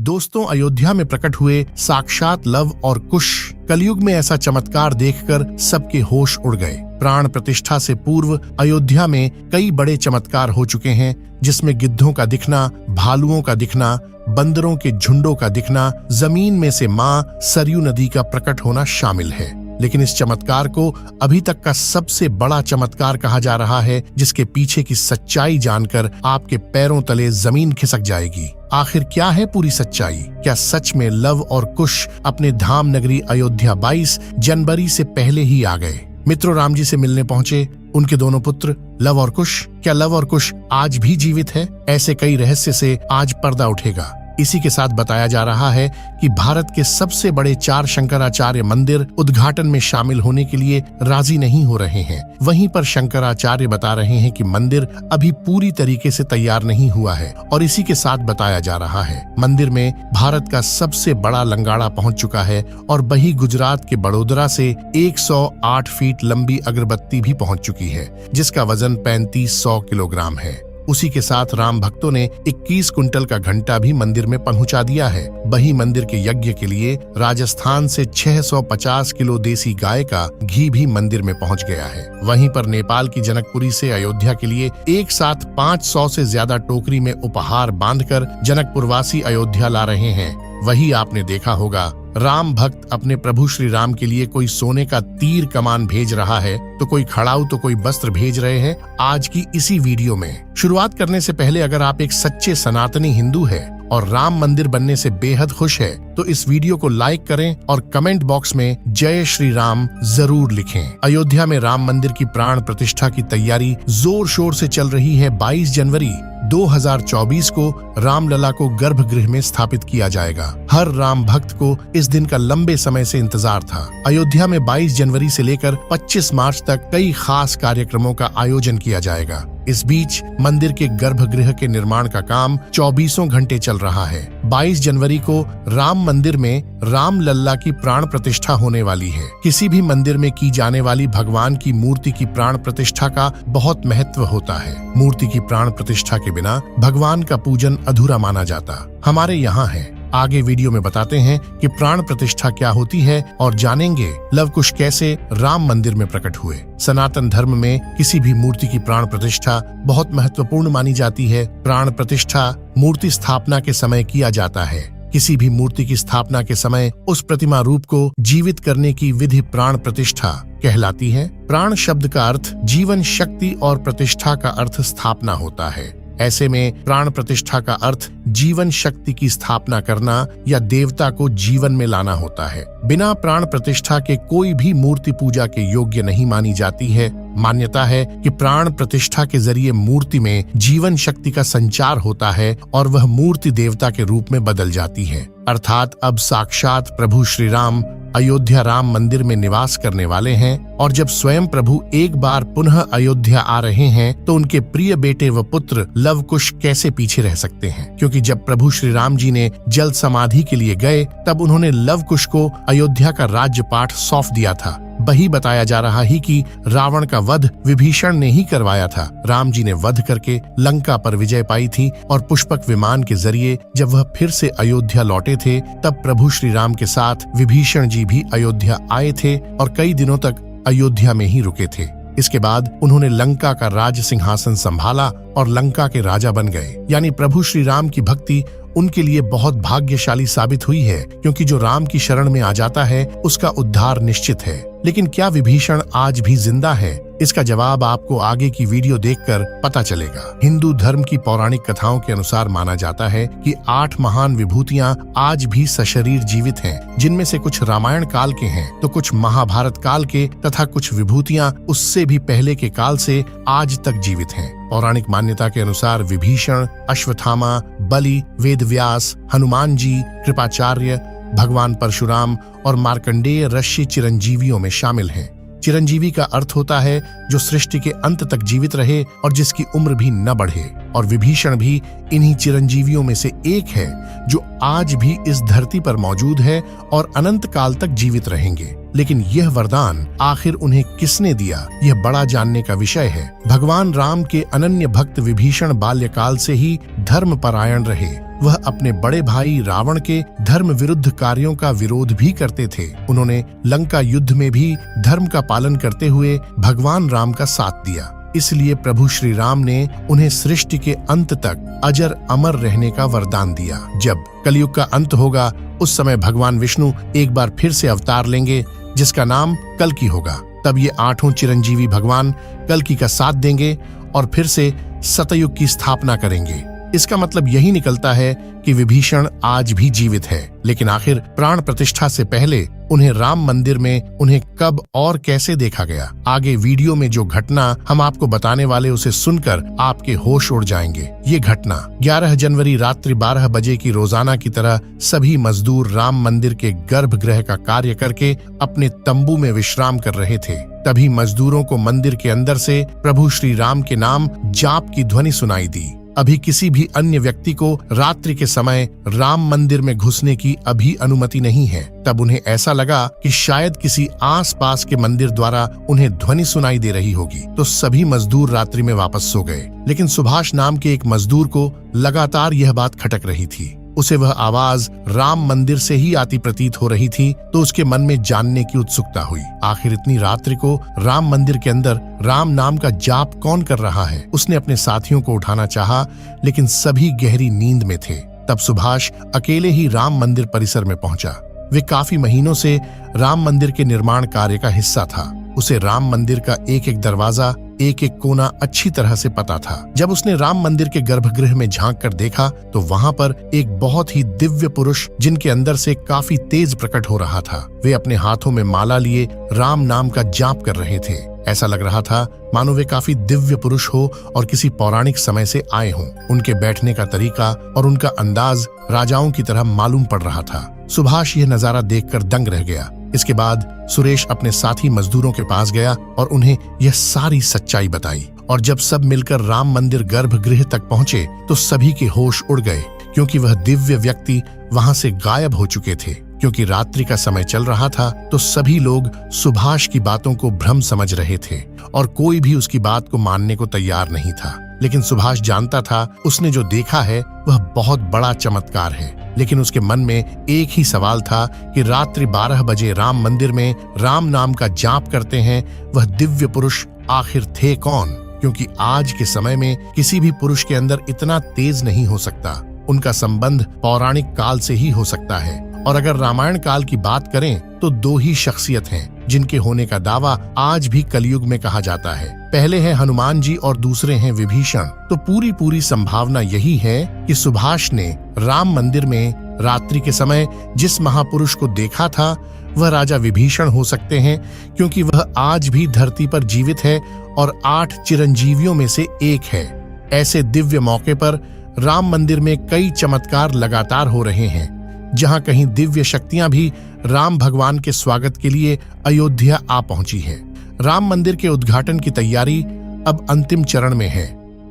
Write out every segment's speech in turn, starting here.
दोस्तों, अयोध्या में प्रकट हुए साक्षात लव और कुश कलयुग में ऐसा चमत्कार देखकर सबके होश उड़ गए। प्राण प्रतिष्ठा से पूर्व अयोध्या में कई बड़े चमत्कार हो चुके हैं, जिसमें गिद्धों का दिखना, भालुओं का दिखना, बंदरों के झुंडों का दिखना, जमीन में से मां सरयू नदी का प्रकट होना शामिल है। लेकिन इस चमत्कार को अभी तक का सबसे बड़ा चमत्कार कहा जा रहा है, जिसके पीछे की सच्चाई जानकर आपके पैरों तले जमीन खिसक जाएगी। आखिर क्या है पूरी सच्चाई? क्या सच में लव और कुश अपने धाम नगरी अयोध्या 22 जनवरी से पहले ही आ गए? मित्रों, राम जी से मिलने पहुंचे उनके दोनों पुत्र लव और कुश। क्या लव और कुश आज भी जीवित है? ऐसे कई रहस्य से आज पर्दा उठेगा। इसी के साथ बताया जा रहा है कि भारत के सबसे बड़े 4 शंकराचार्य मंदिर उद्घाटन में शामिल होने के लिए राजी नहीं हो रहे हैं। वहीं पर शंकराचार्य बता रहे हैं कि मंदिर अभी पूरी तरीके से तैयार नहीं हुआ है। और इसी के साथ बताया जा रहा है मंदिर में भारत का सबसे बड़ा लंगाड़ा पहुंच चुका है और वही गुजरात के बड़ोदरा से 108 फीट लंबी अगरबत्ती भी पहुंच चुकी है, जिसका वजन 3500 किलोग्राम है। उसी के साथ राम भक्तों ने 21 कुंटल का घंटा भी मंदिर में पहुंचा दिया है। वही मंदिर के यज्ञ के लिए राजस्थान से 650 किलो देसी गाय का घी भी मंदिर में पहुंच गया है। वहीं पर नेपाल की जनकपुरी से अयोध्या के लिए एक साथ 500 से ज्यादा टोकरी में उपहार बांधकर जनकपुरवासी अयोध्या ला रहे हैं। वही आपने देखा होगा, राम भक्त अपने प्रभु श्री राम के लिए कोई सोने का तीर कमान भेज रहा है, तो कोई खड़ाऊ, तो कोई वस्त्र भेज रहे हैं। आज की इसी वीडियो में शुरुआत करने से पहले अगर आप एक सच्चे सनातनी हिंदू हैं और राम मंदिर बनने से बेहद खुश है, तो इस वीडियो को लाइक करें और कमेंट बॉक्स में जय श्री राम जरूर लिखें। अयोध्या में राम मंदिर की प्राण प्रतिष्ठा की तैयारी जोर शोर से चल रही है। 22 जनवरी 2024 को रामलला को गर्भगृह में स्थापित किया जाएगा। हर राम भक्त को इस दिन का लंबे समय से इंतजार था। अयोध्या में 22 जनवरी से लेकर 25 मार्च तक कई खास कार्यक्रमों का आयोजन किया जाएगा। इस बीच मंदिर के गर्भगृह के निर्माण का काम 24 घंटे चल रहा है। 22 जनवरी को राम मंदिर में रामलला की प्राण प्रतिष्ठा होने वाली है। किसी भी मंदिर में की जाने वाली भगवान की मूर्ति की प्राण प्रतिष्ठा का बहुत महत्व होता है। मूर्ति की प्राण प्रतिष्ठा के बिना भगवान का पूजन अधूरा माना जाता। हमारे यहाँ है। आगे वीडियो में बताते हैं कि प्राण प्रतिष्ठा क्या होती है और जानेंगे लव कुश कैसे राम मंदिर में प्रकट हुए। सनातन धर्म में किसी भी मूर्ति की प्राण प्रतिष्ठा बहुत महत्वपूर्ण मानी जाती है। प्राण प्रतिष्ठा मूर्ति स्थापना के समय किया जाता है। किसी भी मूर्ति की स्थापना के समय उस प्रतिमा रूप को जीवित करने की विधि प्राण प्रतिष्ठा कहलाती है। प्राण शब्द का अर्थ जीवन शक्ति और प्रतिष्ठा का अर्थ स्थापना होता है। ऐसे में प्राण प्रतिष्ठा का अर्थ जीवन शक्ति की स्थापना करना या देवता को जीवन में लाना होता है। बिना प्राण प्रतिष्ठा के कोई भी मूर्ति पूजा के योग्य नहीं मानी जाती है। मान्यता है कि प्राण प्रतिष्ठा के जरिए मूर्ति में जीवन शक्ति का संचार होता है और वह मूर्ति देवता के रूप में बदल जाती है। अर्थात अब साक्षात प्रभु श्री राम अयोध्या राम मंदिर में निवास करने वाले हैं और जब स्वयं प्रभु एक बार पुनः अयोध्या आ रहे हैं, तो उनके प्रिय बेटे व पुत्र लव कुश कैसे पीछे रह सकते हैं? क्योंकि जब प्रभु श्री राम जी ने जल समाधि के लिए गए, तब उन्होंने लव कुश को अयोध्या का राज्यपाठ सौंप दिया था। वही बताया जा रहा है कि रावण का वध विभीषण ने ही करवाया था। राम जी ने वध करके लंका पर विजय पाई थी और पुष्पक विमान के जरिए जब वह फिर से अयोध्या लौटे थे, तब प्रभु श्री राम के साथ विभीषण जी भी अयोध्या आए थे और कई दिनों तक अयोध्या में ही रुके थे। इसके बाद उन्होंने लंका का राज सिंहासन संभाला और लंका के राजा बन गए। यानी प्रभु श्री राम की भक्ति उनके लिए बहुत भाग्यशाली साबित हुई है, क्योंकि जो राम की शरण में आ जाता है उसका उद्धार निश्चित है। लेकिन क्या विभीषण आज भी जिंदा है? इसका जवाब आपको आगे की वीडियो देखकर पता चलेगा। हिंदू धर्म की पौराणिक कथाओं के अनुसार माना जाता है कि 8 महान विभूतियां आज भी सशरीर जीवित हैं, जिनमें से कुछ रामायण काल के हैं, तो कुछ महाभारत काल के तथा कुछ विभूतियां उससे भी पहले के काल से आज तक जीवित हैं। पौराणिक मान्यता के अनुसार विभीषण, अश्वत्थामा, बलि, वेदव्यास, हनुमान जी, कृपाचार्य, भगवान परशुराम और मार्कंडेय ऋषि चिरंजीवियों में शामिल हैं। चिरंजीवी का अर्थ होता है जो सृष्टि के अंत तक जीवित रहे और जिसकी उम्र भी न बढ़े। और विभीषण भी इन्हीं चिरंजीवियों में से एक है जो आज भी इस धरती पर मौजूद है और अनंत काल तक जीवित रहेंगे। लेकिन यह वरदान आखिर उन्हें किसने दिया, यह बड़ा जानने का विषय है। भगवान राम के अनन्य भक्त विभीषण बाल्यकाल से ही धर्मपरायण रहे। वह अपने बड़े भाई रावण के धर्म विरुद्ध कार्यों का विरोध भी करते थे। उन्होंने लंका युद्ध में भी धर्म का पालन करते हुए भगवान राम का साथ दिया। इसलिए प्रभु श्री राम ने उन्हें सृष्टि के अंत तक अजर अमर रहने का वरदान दिया। जब कलयुग का अंत होगा उस समय भगवान विष्णु एक बार फिर से अवतार लेंगे जिसका नाम कल्कि होगा। तब ये 8 चिरंजीवी भगवान कल्कि का साथ देंगे और फिर से सतयुग की स्थापना करेंगे। इसका मतलब यही निकलता है कि विभीषण आज भी जीवित है। लेकिन आखिर प्राण प्रतिष्ठा से पहले उन्हें राम मंदिर में उन्हें कब और कैसे देखा गया? आगे वीडियो में जो घटना हम आपको बताने वाले उसे सुनकर आपके होश उड़ जाएंगे। ये घटना 11 जनवरी रात्रि 12 बजे की रोजाना की तरह सभी मजदूर राम मंदिर के गर्भगृह का कार्य करके अपने तंबू में विश्राम कर रहे थे। तभी मजदूरों को मंदिर के अंदर से प्रभु श्री राम के नाम जाप की ध्वनि सुनाई दी। अभी किसी भी अन्य व्यक्ति को रात्रि के समय राम मंदिर में घुसने की अभी अनुमति नहीं है। तब उन्हें ऐसा लगा कि शायद किसी आसपास के मंदिर द्वारा उन्हें ध्वनि सुनाई दे रही होगी, तो सभी मजदूर रात्रि में वापस सो गए। लेकिन सुभाष नाम के एक मजदूर को लगातार यह बात खटक रही थी। उसे वह आवाज राम मंदिर से ही आती प्रतीत हो रही थी, तो उसके मन में जानने की उत्सुकता हुई। आखिर इतनी रात्रि को राम मंदिर के अंदर राम नाम का जाप कौन कर रहा है? उसने अपने साथियों को उठाना चाहा, लेकिन सभी गहरी नींद में थे। तब सुभाष अकेले ही राम मंदिर परिसर में पहुंचा। वे काफी महीनों से राम मंदिर के निर्माण कार्य का हिस्सा था। उसे राम मंदिर का एक एक दरवाजा, एक एक कोना अच्छी तरह से पता था। जब उसने राम मंदिर के गर्भगृह में झांक कर देखा तो वहां पर एक बहुत ही दिव्य पुरुष जिनके अंदर से काफी तेज प्रकट हो रहा था। वे अपने हाथों में माला लिए राम नाम का जाप कर रहे थे। ऐसा लग रहा था मानो वे काफी दिव्य पुरुष हो और किसी पौराणिक समय से आए हों। उनके बैठने का तरीका और उनका अंदाज राजाओं की तरह मालूम पड़ रहा था। सुभाष यह नजारा देखकर दंग रह गया। इसके बाद सुरेश अपने साथी मजदूरों के पास गया और उन्हें यह सारी सच्चाई बताई। और जब सब मिलकर राम मंदिर गर्भगृह तक पहुंचे तो सभी के होश उड़ गए, क्योंकि वह दिव्य व्यक्ति वहां से गायब हो चुके थे। क्योंकि रात्रि का समय चल रहा था तो सभी लोग सुभाष की बातों को भ्रम समझ रहे थे और कोई भी उसकी बात को मानने को तैयार नहीं था। लेकिन सुभाष जानता था उसने जो देखा है वह बहुत बड़ा चमत्कार है। लेकिन उसके मन में एक ही सवाल था कि रात्रि 12 बजे राम मंदिर में राम नाम का जाप करते हैं वह दिव्य पुरुष आखिर थे कौन? क्योंकि आज के समय में किसी भी पुरुष के अंदर इतना तेज नहीं हो सकता। उनका संबंध पौराणिक काल से ही हो सकता है। और अगर रामायण काल की बात करें तो 2 ही शख्सियत हैं जिनके होने का दावा आज भी कलयुग में कहा जाता है। पहले हैं हनुमान जी और दूसरे हैं विभीषण। तो पूरी संभावना यही है कि सुभाष ने राम मंदिर में रात्रि के समय जिस महापुरुष को देखा था वह राजा विभीषण हो सकते हैं, क्योंकि वह आज भी धरती पर जीवित है और 8 चिरंजीवियों में से एक है। ऐसे दिव्य मौके पर राम मंदिर में कई चमत्कार लगातार हो रहे हैं। जहां कहीं दिव्य शक्तियां भी राम भगवान के स्वागत के लिए अयोध्या आ पहुंची है। राम मंदिर के उद्घाटन की तैयारी अब अंतिम चरण में है।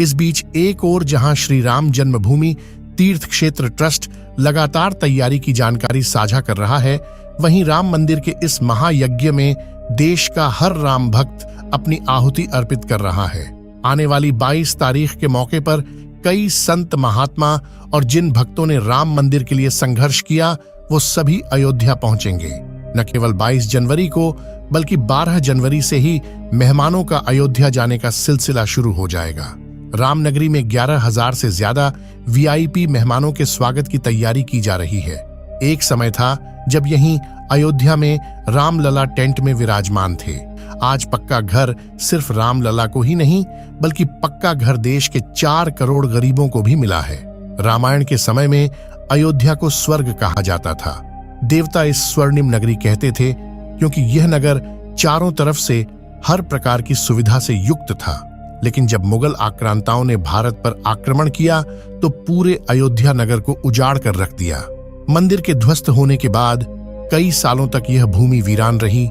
इस बीच एक ओर जहां श्री राम जन्मभूमि तीर्थ क्षेत्र ट्रस्ट लगातार तैयारी की जानकारी साझा कर रहा है, वहीं राम मंदिर के इस महायज्ञ में देश का हर राम भक्त अपनी आहुति अर्पित कर रहा है। आने वाली 22 तारीख के मौके पर कई संत महात्मा और जिन भक्तों ने राम मंदिर के लिए संघर्ष किया वो सभी अयोध्या पहुंचेंगे। न केवल 22 जनवरी को बल्कि 12 जनवरी से ही मेहमानों का अयोध्या जाने का सिलसिला शुरू हो जाएगा। रामनगरी में 11,000 से ज्यादा वीआईपी मेहमानों के स्वागत की तैयारी की जा रही है। एक समय था जब यहीं अयोध्या में रामलला टेंट में विराजमान थे। आज पक्का घर सिर्फ रामलला को ही नहीं बल्कि पक्का घर देश के 4 करोड़ गरीबों को भी मिला है। रामायण के समय में अयोध्या को स्वर्ग कहा जाता था। देवता इस स्वर्णिम नगरी कहते थे क्योंकि यह नगर चारों तरफ से हर प्रकार की सुविधा से युक्त था। लेकिन जब मुगल आक्रांताओं ने भारत पर आक्रमण किया तो पूरे अयोध्या नगर को उजाड़ कर रख दिया। मंदिर के ध्वस्त होने के बाद कई सालों तक यह भूमि वीरान रही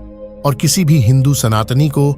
और किसी भी हिंदू सनातनी को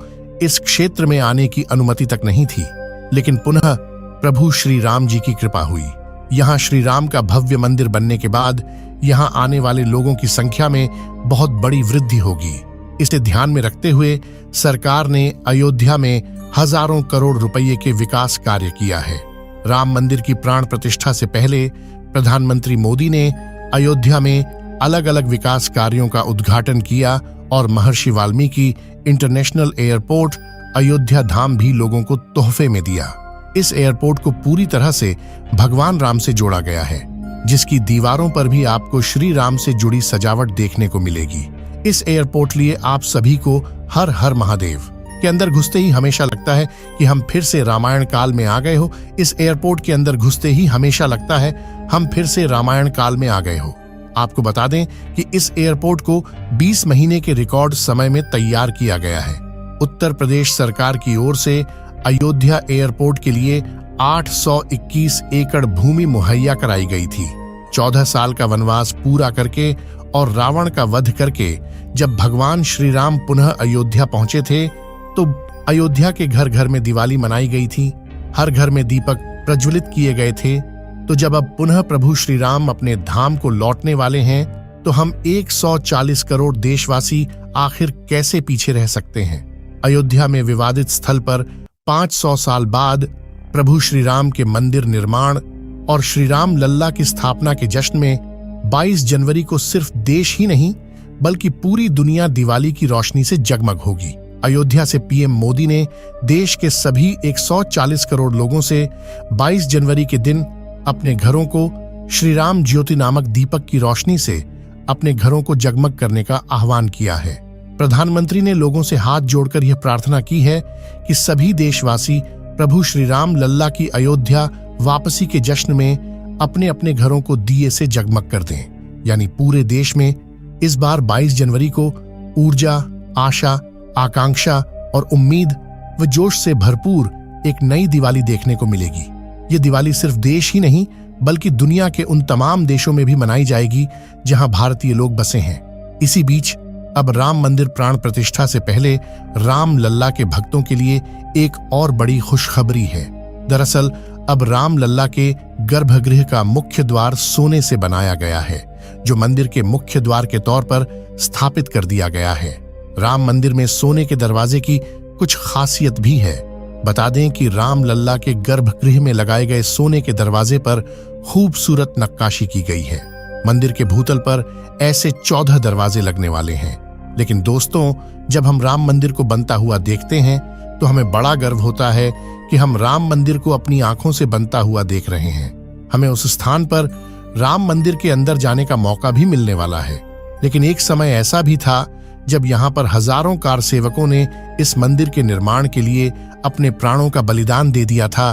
इस क्षेत्र में आने की अनुमति तक नहीं थी। लेकिन पुनः प्रभु श्री राम जी की कृपा हुई। यहाँ श्री राम का भव्य मंदिर बनने के बाद यहाँ आने वाले लोगों की संख्या में बहुत बड़ी वृद्धि होगी। इसे ध्यान में रखते हुए सरकार ने अयोध्या में हजारों करोड़ रुपये के विकास कार्य किया है। राम मंदिर की प्राण प्रतिष्ठा से पहले प्रधानमंत्री मोदी ने अयोध्या में अलग अलग विकास कार्यों का उद्घाटन किया और महर्षि वाल्मीकि इंटरनेशनल एयरपोर्ट अयोध्या धाम भी लोगों को तोहफे में दिया। इस एयरपोर्ट को पूरी तरह से भगवान राम से जोड़ा गया है, जिसकी दीवारों पर भी आपको श्री राम से जुड़ी सजावट देखने को मिलेगी। इस एयरपोर्ट लिए आप सभी को हर हर महादेव के अंदर घुसते ही हमेशा लगता है कि हम फिर से रामायण काल में आ गए हो। इस एयरपोर्ट के अंदर घुसते ही हमेशा लगता है हम फिर से रामायण काल में आ गए हो। आपको बता दें कि इस एयरपोर्ट को 20 महीने के रिकॉर्ड समय में तैयार किया गया है। उत्तर प्रदेश सरकार की ओर से अयोध्या एयरपोर्ट के लिए 821 एकड़ भूमि मुहैया कराई गई थी। 14 साल का वनवास पूरा करके और रावण का वध करके जब भगवान श्री राम पुनः अयोध्या पहुंचे थे तो अयोध्या के घर घर में दिवाली मनाई गई थी। हर घर में दीपक प्रज्वलित किए गए थे। तो जब अब पुनः प्रभु श्री राम अपने धाम को लौटने वाले हैं तो हम 140 करोड़ देशवासी आखिर कैसे पीछे रह सकते हैं। अयोध्या में विवादित स्थल पर 500 साल बाद प्रभु श्री राम के मंदिर निर्माण और श्री राम लल्ला की स्थापना के जश्न में 22 जनवरी को सिर्फ देश ही नहीं बल्कि पूरी दुनिया दिवाली की रोशनी से जगमग होगी। अयोध्या से पीएम मोदी ने देश के सभी 140 करोड़ लोगों से 22 जनवरी के दिन अपने घरों को श्री राम ज्योति नामक दीपक की रोशनी से अपने घरों को जगमग करने का आह्वान किया है। प्रधानमंत्री ने लोगों से हाथ जोड़कर यह प्रार्थना की है कि सभी देशवासी प्रभु श्री राम लल्ला की अयोध्या वापसी के जश्न में अपने अपने घरों को दिए से जगमग कर दें। यानी पूरे देश में इस बार 22 जनवरी को ऊर्जा, आशा, आकांक्षा और उम्मीद व जोश से भरपूर एक नई दिवाली देखने को मिलेगी। ये दिवाली सिर्फ देश ही नहीं बल्कि दुनिया के उन तमाम देशों में भी मनाई जाएगी जहां भारतीय लोग बसे हैं। इसी बीच अब राम मंदिर प्राण प्रतिष्ठा से पहले राम लल्ला के भक्तों के लिए एक और बड़ी खुशखबरी है। दरअसल अब राम लल्ला के गर्भगृह का मुख्य द्वार सोने से बनाया गया है, जो मंदिर के मुख्य द्वार के तौर पर स्थापित कर दिया गया है। राम मंदिर में सोने के दरवाजे की कुछ खासियत भी है। बता दें कि राम लल्ला के गर्भगृह में लगाए गए सोने के दरवाजे पर खूबसूरत नक्काशी की गई है। मंदिर के भूतल पर ऐसे 14 दरवाजे लगने वाले हैं। लेकिन दोस्तों, जब हम राम मंदिर को बनता हुआ देखते हैं तो हमें बड़ा गर्व होता है कि हम राम मंदिर को अपनी आंखों से बनता हुआ देख रहे हैं। हमें उस स्थान पर राम मंदिर के अंदर जाने का मौका भी मिलने वाला है। लेकिन एक समय ऐसा भी था जब यहाँ पर हजारों कार सेवकों ने इस मंदिर के निर्माण के लिए अपने प्राणों का बलिदान दे दिया था।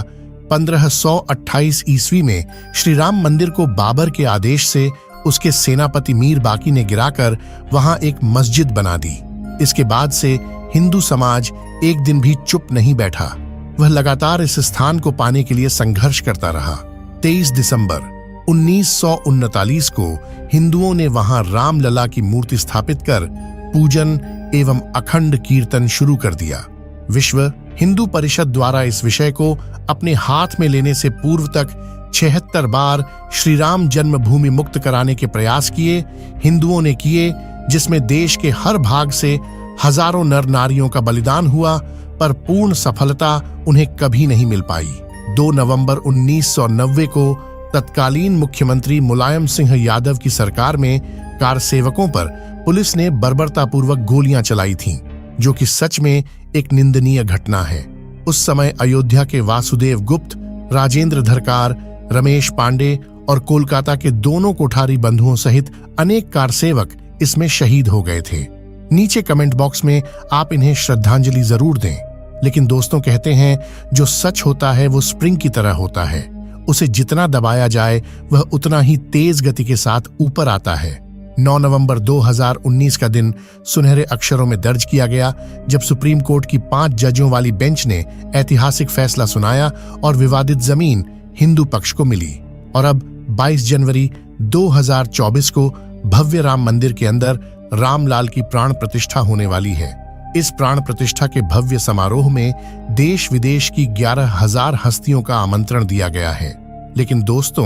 1528 ईस्वी में श्री राम मंदिर को बाबर के आदेश से उसके सेनापति मीर बाकी ने गिराकर वहां एक मस्जिद बना दी। इसके बाद से हिंदू समाज एक दिन भी चुप नहीं बैठा। वह लगातार इस स्थान को पाने के लिए संघर्ष करता रहा। 23 दिसंबर 1939 को हिंदुओं ने वहां राम लला की मूर्ति स्थापित कर पूजन एवं अखंड कीर्तन शुरू कर दिया। विश्व हिंदू परिषद द्वारा इस विषय को अपने हाथ में लेने से पूर्व तक 76 बार श्री राम जन्मभूमि मुक्त कराने के प्रयास किए हिंदुओं ने किए, जिसमें देश के हर भाग से हजारों नर नारियों का बलिदान हुआ, पर पूर्ण सफलता उन्हें कभी नहीं मिल पाई। 2 नवंबर 1990 को तत्कालीन मुख्यमंत्री मुलायम सिंह यादव की सरकार में कार सेवकों पर पुलिस ने बर्बरतापूर्वक गोलियां चलाई थीं, जो कि सच में एक निंदनीय घटना है। उस समय अयोध्या के वासुदेव गुप्त, राजेंद्र धरकार, रमेश पांडे और कोलकाता के दोनों कोठारी बंधुओं सहित अनेक कार सेवक इसमें शहीद हो गए थे। नीचे कमेंट बॉक्स में आप इन्हें श्रद्धांजलि जरूर दें। लेकिन दोस्तों, कहते हैं जो सच होता है वो स्प्रिंग की तरह होता है। उसे जितना दबाया जाए वह उतना ही तेज गति के साथ ऊपर आता है। 9 नवंबर 2019 का दिन सुनहरे अक्षरों में दर्ज किया गया जब सुप्रीम कोर्ट की 5 जजों वाली बेंच ने ऐतिहासिक फैसला सुनाया और विवादित जमीन हिंदू पक्ष को मिली। और अब 22 जनवरी 2024 को भव्य राम मंदिर के अंदर रामलाल की प्राण प्रतिष्ठा होने वाली है। इस प्राण प्रतिष्ठा के भव्य समारोह में देश विदेश की 11,000 हस्तियों का आमंत्रण दिया गया है। लेकिन दोस्तों,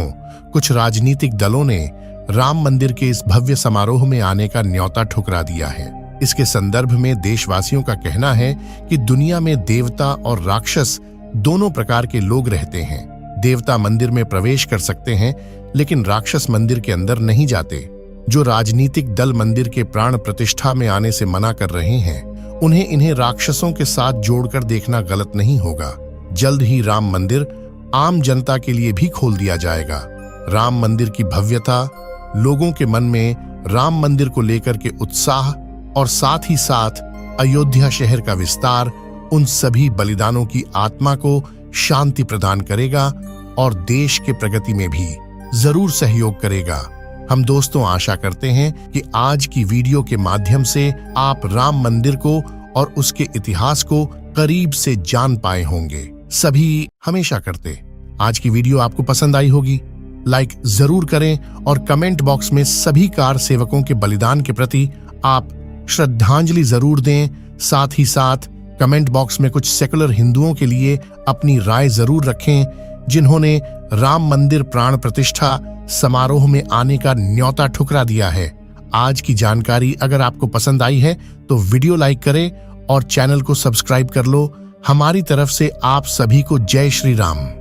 कुछ राजनीतिक दलों ने राम मंदिर के इस भव्य समारोह में आने का न्योता ठुकरा दिया है। इसके संदर्भ में देशवासियों का कहना है कि दुनिया में देवता और राक्षस दोनों प्रकार के लोग रहते हैं। देवता मंदिर में प्रवेश कर सकते हैं, लेकिन राक्षस मंदिर के अंदर नहीं जाते। जो राजनीतिक दल मंदिर के प्राण प्रतिष्ठा में आने से मना कर रहे हैं, उन्हें इन्हें राक्षसों के साथ जोड़कर देखना गलत नहीं होगा। जल्द ही राम मंदिर आम जनता के लिए भी खोल दिया जाएगा। राम मंदिर की भव्यता, लोगों के मन में राम मंदिर को लेकर के उत्साह और साथ ही साथ अयोध्या शहर का विस्तार उन सभी बलिदानों की आत्मा को शांति प्रदान करेगा और देश के प्रगति में भी जरूर सहयोग करेगा। हम दोस्तों आशा करते हैं कि आज की वीडियो के माध्यम से आप राम मंदिर को और उसके इतिहास को करीब से जान पाए होंगे। सभी हमेशा करते। आज की वीडियो आपको पसंद आई होगी, लाइक जरूर करें और कमेंट बॉक्स में सभी कार सेवकों के बलिदान के प्रति आप श्रद्धांजलि जरूर दें। साथ ही साथ कमेंट बॉक्स में कुछ सेकुलर हिंदुओं के लिए अपनी राय जरूर रखें, जिन्होंने राम मंदिर प्राण प्रतिष्ठा समारोह में आने का न्योता ठुकरा दिया है। आज की जानकारी अगर आपको पसंद आई है तो वीडियो लाइक करें और चैनल को सब्सक्राइब कर लो। हमारी तरफ से आप सभी को जय श्री राम।